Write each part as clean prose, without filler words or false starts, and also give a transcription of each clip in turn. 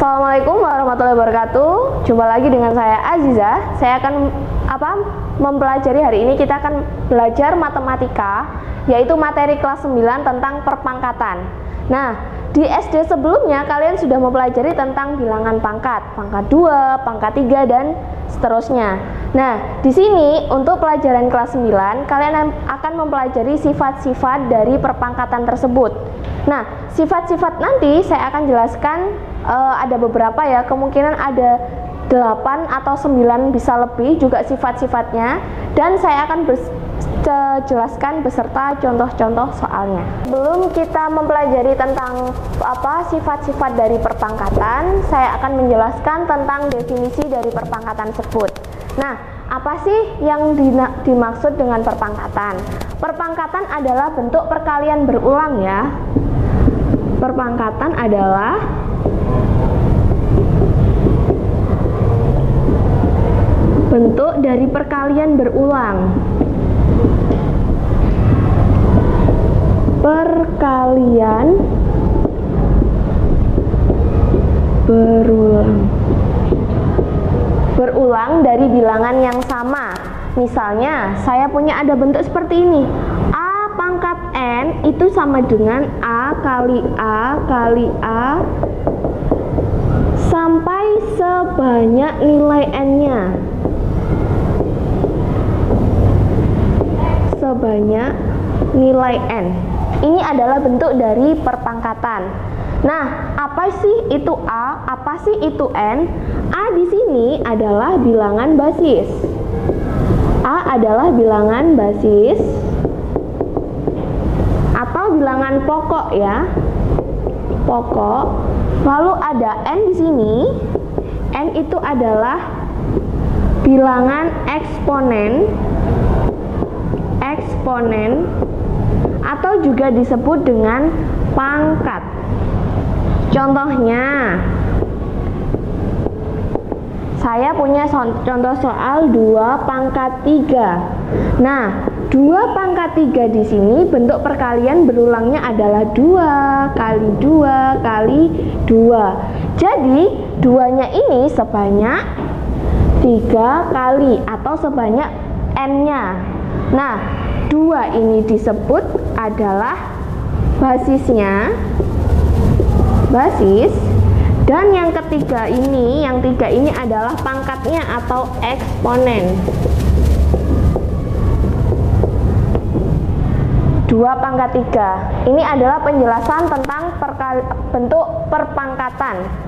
Assalamualaikum warahmatullahi wabarakatuh. Jumpa lagi dengan saya Aziza. Saya akan mempelajari hari ini kita akan belajar matematika, yaitu materi kelas 9 tentang perpangkatan. Nah, di SD sebelumnya kalian sudah mempelajari tentang bilangan pangkat 2, pangkat 3 dan seterusnya. Nah, di sini untuk pelajaran kelas 9 kalian akan mempelajari sifat-sifat dari perpangkatan tersebut. Nah, sifat-sifat nanti saya akan jelaskan ada beberapa ya, kemungkinan ada 8 atau 9 bisa lebih juga sifat-sifatnya, dan saya akan jelaskan beserta contoh-contoh soalnya. Sebelum kita mempelajari tentang sifat-sifat dari perpangkatan, saya akan menjelaskan tentang definisi dari perpangkatan tersebut. Nah, apa sih yang dimaksud dengan perpangkatan? Perpangkatan adalah bentuk perkalian berulang ya. Perpangkatan adalah bentuk dari perkalian berulang. Perkalian berulang dari bilangan yang sama. Misalnya, saya punya ada bentuk seperti ini. A pangkat N itu sama dengan A kali A kali A sampai sebanyak nilai N-nya. Sebanyak nilai N. Ini adalah bentuk dari perpangkatan. Nah, apa sih itu A? Apa sih itu N? A di sini adalah bilangan basis. A adalah bilangan basis atau bilangan pokok ya. Pokok. Lalu ada N di sini. N itu adalah bilangan eksponen. Eksponen atau juga disebut dengan pangkat. Contohnya, saya punya contoh soal 2 pangkat 3. Nah, 2 pangkat 3 di sini bentuk perkalian berulangnya adalah 2 kali 2 kali 2. Jadi, 2-nya ini sebanyak 3 kali atau sebanyak N-nya. Nah, 2 ini disebut adalah basisnya, basis, dan yang ketiga ini, yang 3 ini adalah pangkatnya atau eksponen. 2 pangkat 3 ini adalah penjelasan tentang bentuk perpangkatan.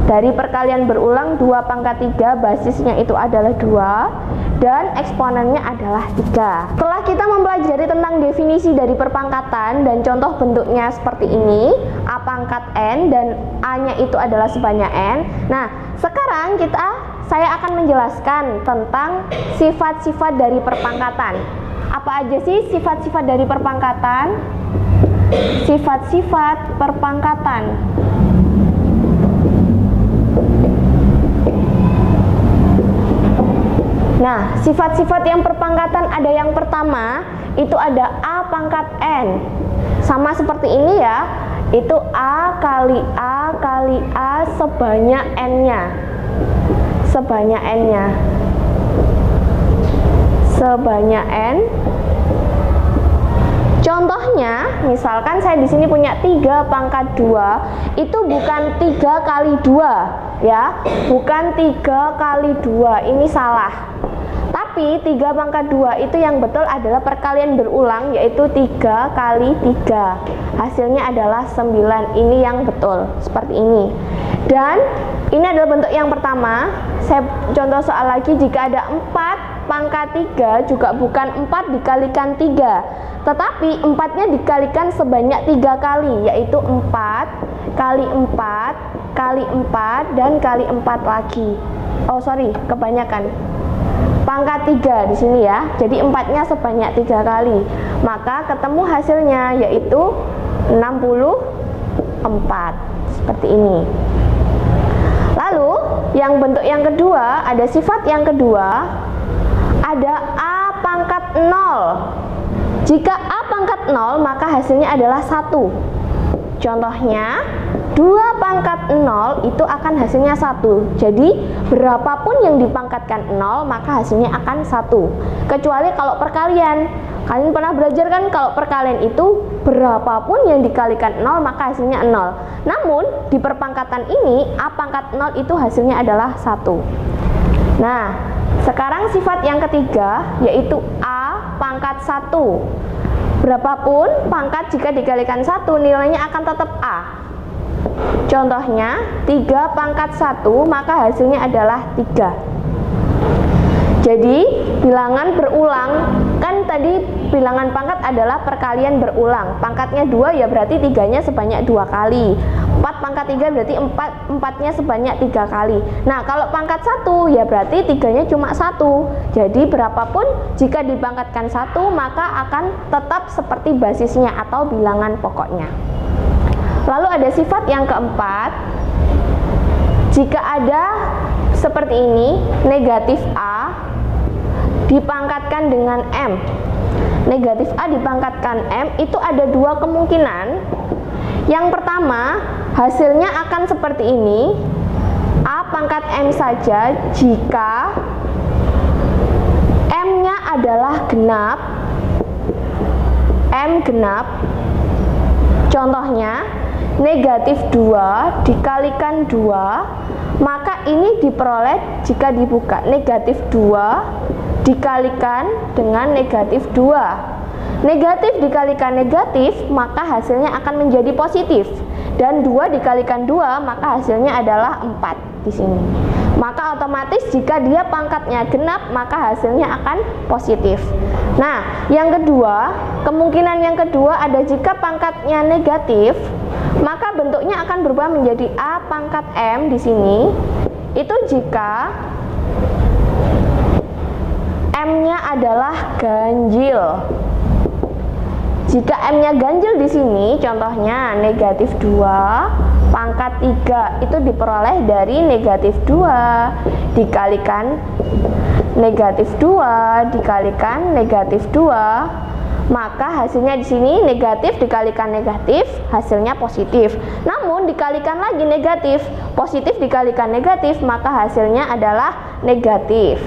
Dari perkalian berulang 2 pangkat 3, basisnya itu adalah 2 dan eksponennya adalah 3. Setelah kita mempelajari tentang definisi dari perpangkatan dan contoh bentuknya seperti ini, A pangkat N dan A-nya itu adalah sebanyak N. Nah, sekarang saya akan menjelaskan tentang sifat-sifat dari perpangkatan. Apa aja sih sifat-sifat dari perpangkatan? Sifat-sifat perpangkatan. Nah, sifat-sifat yang perpangkatan ada yang pertama, itu ada A pangkat N. Sama seperti ini ya, itu A kali A kali A sebanyak N-nya. Sebanyak N-nya. Sebanyak N. Contohnya, misalkan saya di sini punya 3 pangkat 2, itu bukan 3 kali 2 ya, bukan 3 kali 2, ini salah. Tapi 3 pangkat 2 itu yang betul adalah perkalian berulang, yaitu 3 kali 3. Hasilnya adalah 9. Ini yang betul, seperti ini. Dan ini adalah bentuk yang pertama. Saya contoh soal lagi, jika ada 4 pangkat 3 juga bukan 4 dikalikan 3, tetapi 4-nya dikalikan sebanyak 3 kali, yaitu 4 kali 4 kali 4 dan kali 4 lagi. Oh sorry, kebanyakan. Pangkat 3 di sini ya. Jadi 4-nya sebanyak 3 kali. Maka ketemu hasilnya yaitu 64. Seperti ini. Lalu, yang bentuk yang kedua, ada sifat yang kedua, ada A pangkat 0. Jika A pangkat 0, maka hasilnya adalah 1. Contohnya, 2 pangkat 0 itu akan hasilnya 1. Jadi berapapun yang dipangkatkan 0 maka hasilnya akan 1. Kecuali kalau perkalian. Kalian pernah belajar kan kalau perkalian itu berapapun yang dikalikan 0 maka hasilnya 0. Namun di perpangkatan ini A pangkat 0 itu hasilnya adalah 1. Nah, sekarang sifat yang ketiga yaitu A pangkat 1. Berapapun pangkat jika dikalikan 1 nilainya akan tetap A. Contohnya 3 pangkat 1 maka hasilnya adalah 3. Jadi bilangan berulang, kan tadi bilangan pangkat adalah perkalian berulang. Pangkatnya 2 ya berarti 3-nya sebanyak 2 kali. 4 pangkat 3 berarti 4-nya sebanyak 3 kali. Nah kalau pangkat 1 ya berarti 3-nya cuma 1. Jadi berapapun jika dipangkatkan 1 maka akan tetap seperti basisnya atau bilangan pokoknya. Lalu ada sifat yang keempat. Jika ada seperti ini, negatif A dipangkatkan dengan M. Negatif A dipangkatkan M itu ada 2 kemungkinan. Yang pertama, hasilnya akan seperti ini. A pangkat M saja jika M-nya adalah genap. M genap. Contohnya, negatif 2 dikalikan 2, maka ini diperoleh jika dibuka. Negatif 2 dikalikan dengan negatif 2. Negatif dikalikan negatif, maka hasilnya akan menjadi positif. Dan 2 dikalikan 2, maka hasilnya adalah 4 di sini. Maka otomatis jika dia pangkatnya genap, maka hasilnya akan positif. Nah, yang kedua, kemungkinan yang kedua ada jika pangkatnya negatif, maka bentuknya akan berubah menjadi A pangkat M di sini. Itu jika M-nya adalah ganjil. Jika M-nya ganjil di sini, contohnya negatif 2 pangkat 3 itu diperoleh dari negatif 2 dikalikan negatif 2 dikalikan negatif 2, maka hasilnya di sini negatif dikalikan negatif, hasilnya positif. Namun dikalikan lagi negatif, positif dikalikan negatif, maka hasilnya adalah negatif.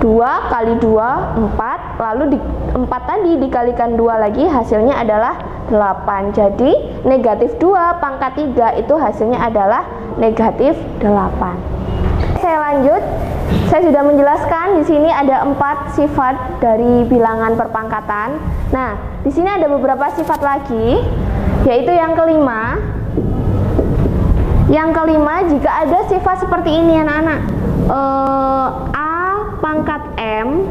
2 kali 2, 4, lalu 4 tadi dikalikan 2 lagi, hasilnya adalah 8. Jadi negatif 2 pangkat 3 itu hasilnya adalah negatif 8. Saya lanjut. Saya sudah menjelaskan di sini ada 4 sifat dari bilangan perpangkatan. Nah, di sini ada beberapa sifat lagi, yaitu yang kelima. Yang kelima, jika ada sifat seperti ini anak-anak, A pangkat M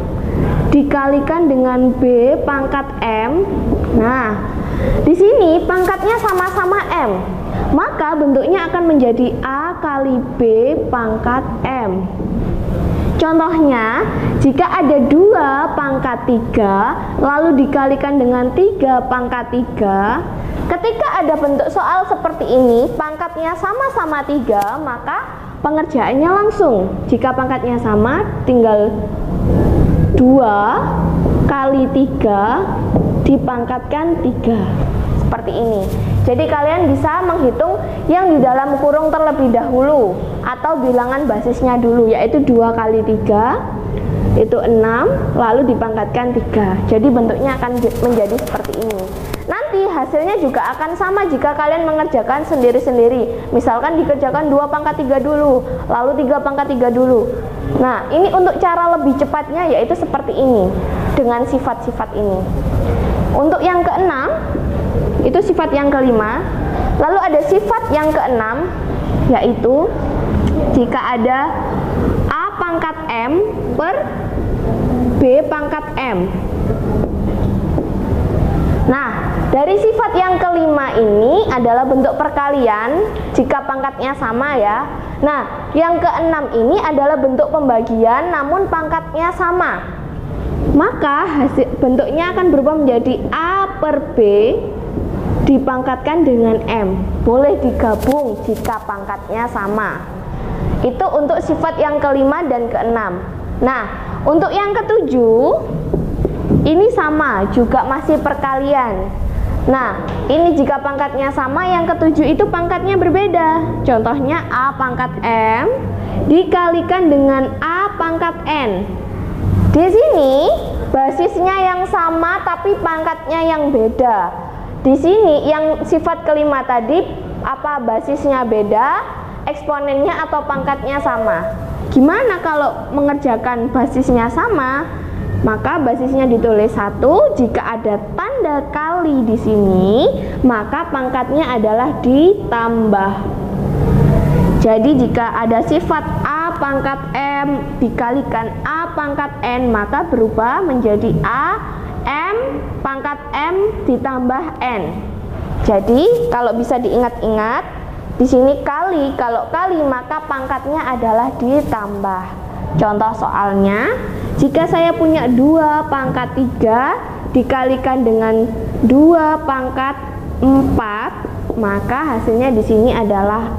dikalikan dengan B pangkat M. Nah, di sini pangkatnya sama-sama M, maka bentuknya akan menjadi A kali B pangkat M. Contohnya, jika ada 2 pangkat 3 lalu dikalikan dengan 3 pangkat 3, ketika ada bentuk soal seperti ini, pangkatnya sama-sama 3, maka pengerjaannya langsung. Jika pangkatnya sama, tinggal 2 kali 3 dipangkatkan 3. Seperti ini. Jadi kalian bisa menghitung yang di dalam kurung terlebih dahulu atau bilangan basisnya dulu, yaitu 2 kali 3 itu 6, lalu dipangkatkan 3. Jadi bentuknya akan menjadi seperti ini. Nanti hasilnya juga akan sama jika kalian mengerjakan sendiri-sendiri. Misalkan dikerjakan 2 pangkat 3 dulu, lalu 3 pangkat 3 dulu. Nah, ini untuk cara lebih cepatnya yaitu seperti ini, dengan sifat-sifat ini. Untuk yang keenam, itu sifat yang kelima. Lalu ada sifat yang keenam, yaitu jika ada A pangkat M per B pangkat M. Nah, dari sifat yang kelima ini adalah bentuk perkalian jika pangkatnya sama ya. Nah, yang keenam ini adalah bentuk pembagian namun pangkatnya sama. Maka bentuknya akan berubah menjadi A per B dipangkatkan dengan M. Boleh digabung jika pangkatnya sama. Itu untuk sifat yang kelima dan keenam. Nah, untuk yang ketujuh ini sama, juga masih perkalian. Nah, ini jika pangkatnya sama, yang ketujuh itu pangkatnya berbeda. Contohnya A pangkat M dikalikan dengan A pangkat N. Di sini basisnya yang sama tapi pangkatnya yang beda. Di sini yang sifat kelima tadi basisnya beda, eksponennya atau pangkatnya sama. Gimana kalau mengerjakan basisnya sama? Maka basisnya ditulis 1, jika ada tanda kali di sini, maka pangkatnya adalah ditambah. Jadi jika ada sifat A pangkat M dikalikan A pangkat N, maka berubah menjadi A M pangkat M ditambah N. Jadi kalau bisa diingat-ingat, di sini kali, kalau kali maka pangkatnya adalah ditambah. Contoh soalnya, jika saya punya 2 pangkat 3 dikalikan dengan 2 pangkat 4, maka hasilnya di sini adalah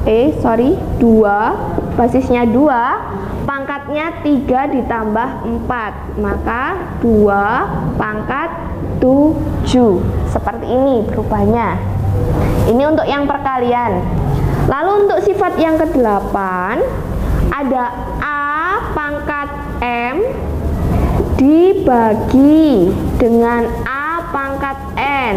2, basisnya 2, pangkatnya 3 ditambah 4, maka 2 pangkat 7. Seperti ini berubahnya. Ini untuk yang perkalian. Lalu untuk sifat yang ke-8, ada A pangkat M dibagi dengan A pangkat N.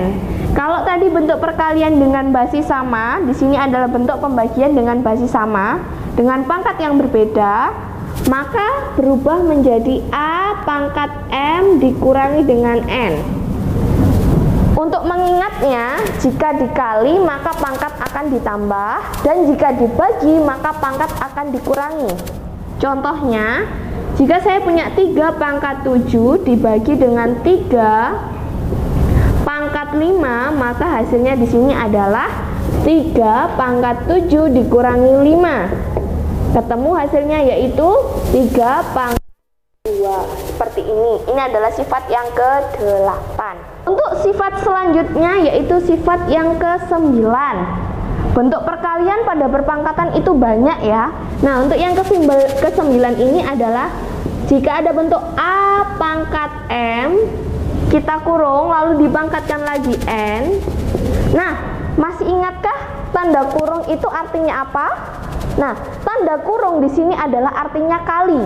Kalau tadi bentuk perkalian dengan basis sama, di sini adalah bentuk pembagian dengan basis sama dengan pangkat yang berbeda, maka berubah menjadi A pangkat M dikurangi dengan N. Untuk mengingatnya, jika dikali maka pangkat akan ditambah, dan jika dibagi maka pangkat akan dikurangi. Contohnya, jika saya punya 3 pangkat 7 dibagi dengan 3 pangkat 5, maka hasilnya di sini adalah 3 pangkat 7 dikurangi 5. Ketemu hasilnya yaitu 3 pangkat 2. Seperti ini. Ini adalah sifat yang ke-8. Untuk sifat selanjutnya yaitu sifat yang ke-9. Bentuk perkalian pada berpangkatan itu banyak ya. Nah, untuk yang ke-9 ini adalah jika ada bentuk A pangkat M, kita kurung lalu dipangkatkan lagi N. Nah, masih ingatkah tanda kurung itu artinya apa? Nah, tanda kurung di sini adalah artinya kali.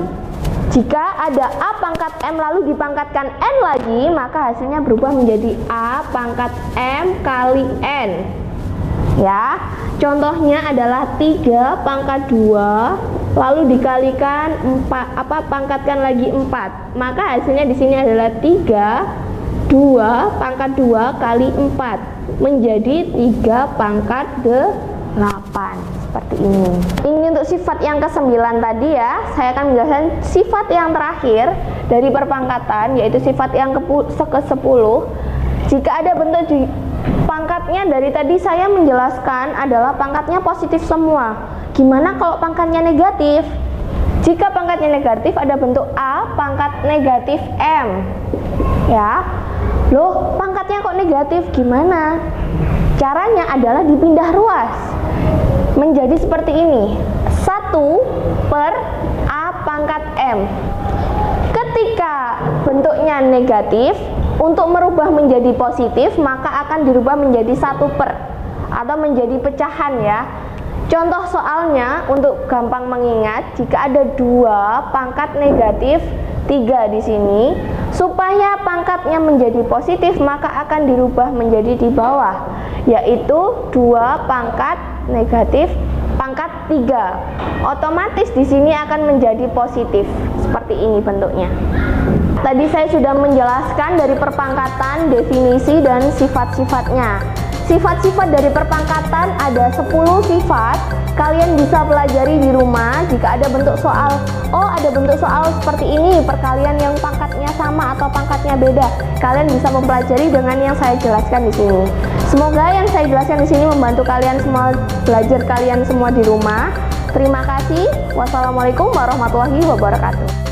Jika ada A pangkat M lalu dipangkatkan N lagi, maka hasilnya berubah menjadi A pangkat M kali N. Ya, contohnya adalah 3 pangkat 2 lalu dikalikan 4, pangkatkan lagi 4. Maka hasilnya di sini adalah 2 pangkat 2 kali 4 menjadi 3 pangkat 8. Seperti ini. Ini untuk sifat yang ke-9 tadi ya. Saya akan menjelaskan sifat yang terakhir dari perpangkatan, yaitu sifat yang ke-10. Jika ada bentuk di pangkatnya, dari tadi saya menjelaskan adalah pangkatnya positif semua. Gimana kalau pangkatnya negatif? Jika pangkatnya negatif, ada bentuk A pangkat negatif M. Ya. Loh, pangkatnya kok negatif? Gimana? Caranya adalah dipindah ruas. Menjadi seperti ini, 1 per A pangkat M. Ketika bentuknya negatif, untuk merubah menjadi positif maka akan dirubah menjadi 1 per atau menjadi pecahan ya. Contoh soalnya untuk gampang mengingat, jika ada 2 pangkat negatif 3 di sini, supaya pangkatnya menjadi positif maka akan dirubah menjadi di bawah, yaitu 2 pangkat negatif pangkat 3. Otomatis di sini akan menjadi positif. Seperti ini bentuknya. Tadi saya sudah menjelaskan dari perpangkatan, definisi dan sifat-sifatnya. Sifat-sifat dari perpangkatan ada 10 sifat. Kalian bisa pelajari di rumah. Jika ada bentuk soal, ada bentuk soal seperti ini, perkalian yang pangkatnya sama atau pangkatnya beda, kalian bisa mempelajari dengan yang saya jelaskan di sini. Semoga yang saya jelaskan di sini membantu kalian semua, belajar kalian semua di rumah. Terima kasih. Wassalamualaikum warahmatullahi wabarakatuh.